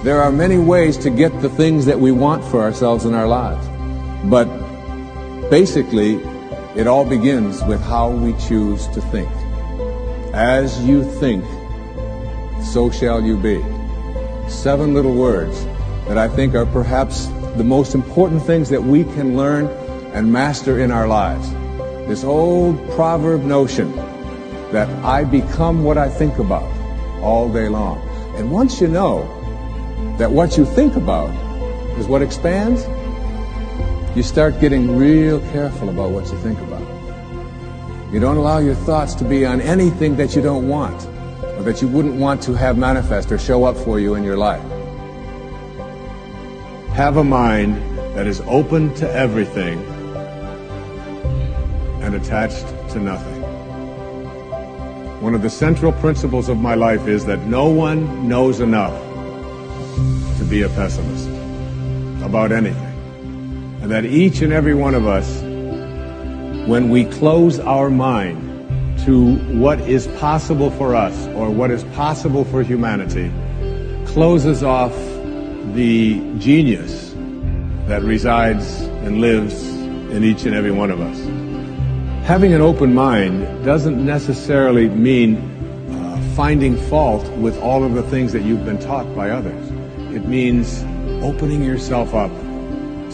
There are many ways to get the things that we want for ourselves in our lives. But basically, it all begins with how we choose to think. As you think, so shall you be. 7 little words that I think are perhaps the most important things that we can learn and master in our lives. This old proverb notion that I become what I think about all day long. And once you know that what you think about is what expands, you start getting real careful about what you think about. You don't allow your thoughts to be on anything that you don't want, or that you wouldn't want to have manifest or show up for you in your life. Have a mind that is open to everything and attached to nothing. One of the central principles of my life is that no one knows enough to be a pessimist about anything. And that each and every one of us, when we close our mind to what is possible for us or what is possible for humanity, closes off the genius that resides and lives in each and every one of us. Having an open mind doesn't necessarily mean finding fault with all of the things that you've been taught by others. It means opening yourself up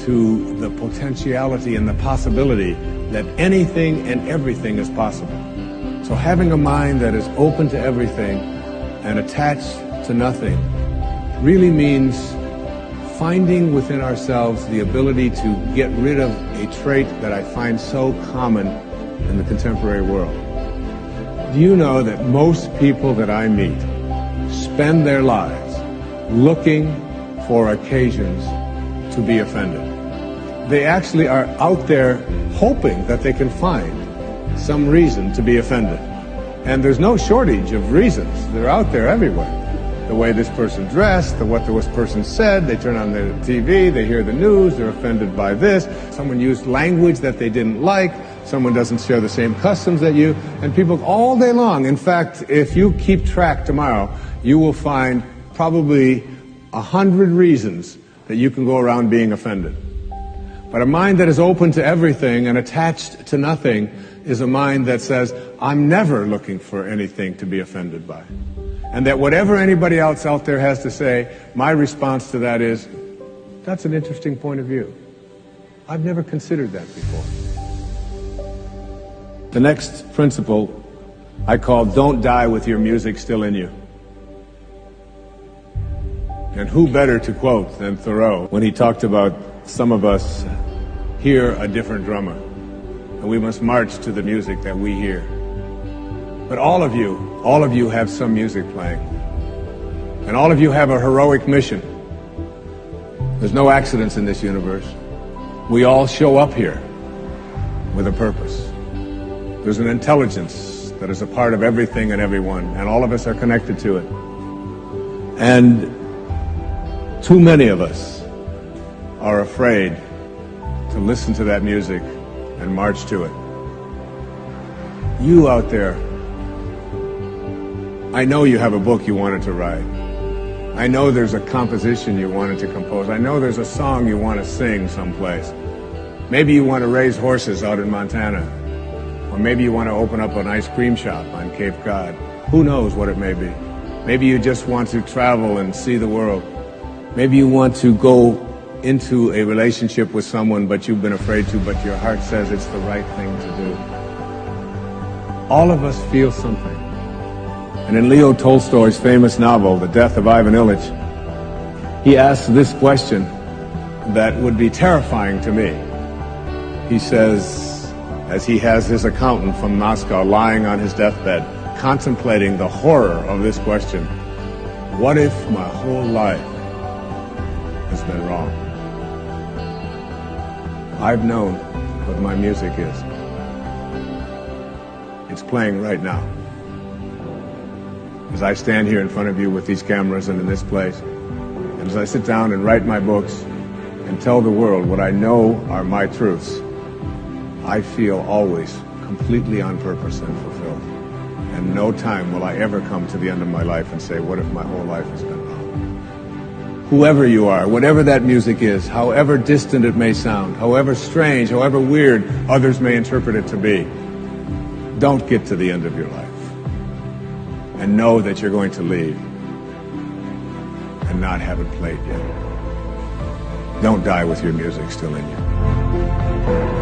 to the potentiality and the possibility that anything and everything is possible. So having a mind that is open to everything and attached to nothing really means finding within ourselves the ability to get rid of a trait that I find so common in the contemporary world. Do you know that most people that I meet spend their lives looking for occasions to be offended? They actually are out there hoping that they can find some reason to be offended. And there's no shortage of reasons. They're out there everywhere. The way this person dressed, what this person said, they turn on their TV, they hear the news, they're offended by this. Someone used language that they didn't like. Someone doesn't share the same customs that you. And people all day long. In fact, if you keep track tomorrow, you will find probably 100 reasons that you can go around being offended. But a mind that is open to everything and attached to nothing is a mind that says, I'm never looking for anything to be offended by. And that whatever anybody else out there has to say, my response to that is, that's an interesting point of view. I've never considered that before. The next principle I call don't die with your music still in you. And who better to quote than Thoreau when he talked about some of us hear a different drummer, and we must march to the music that we hear. But all of you have some music playing. And all of you have a heroic mission. There's no accidents in this universe. We all show up here with a purpose. There's an intelligence that is a part of everything and everyone, and all of us are connected to it. And too many of us are afraid to listen to that music and march to it. You out there, I know you have a book you wanted to write. I know there's a composition you wanted to compose. I know there's a song you want to sing someplace. Maybe you want to raise horses out in Montana. Or maybe you want to open up an ice cream shop on Cape Cod. Who knows what it may be. Maybe you just want to travel and see the world. Maybe you want to go into a relationship with someone but you've been afraid to, but your heart says it's the right thing to do. All of us feel something. And in Leo Tolstoy's famous novel, The Death of Ivan Ilyich, he asks this question that would be terrifying to me. He says, as he has his accountant from Moscow lying on his deathbed, contemplating the horror of this question, what if my whole life has been wrong? I've known what my music is. It's playing right now. As I stand here in front of you with these cameras and in this place, and as I sit down and write my books and tell the world what I know are my truths, I feel always completely on purpose and fulfilled. And no time will I ever come to the end of my life and say, what if my whole life has been wrong? whoever you are, whatever that music is, however distant it may sound, however strange, however weird others may interpret it to be, don't get to the end of your life and know that you're going to leave and not have it played yet. Don't die with your music still in you.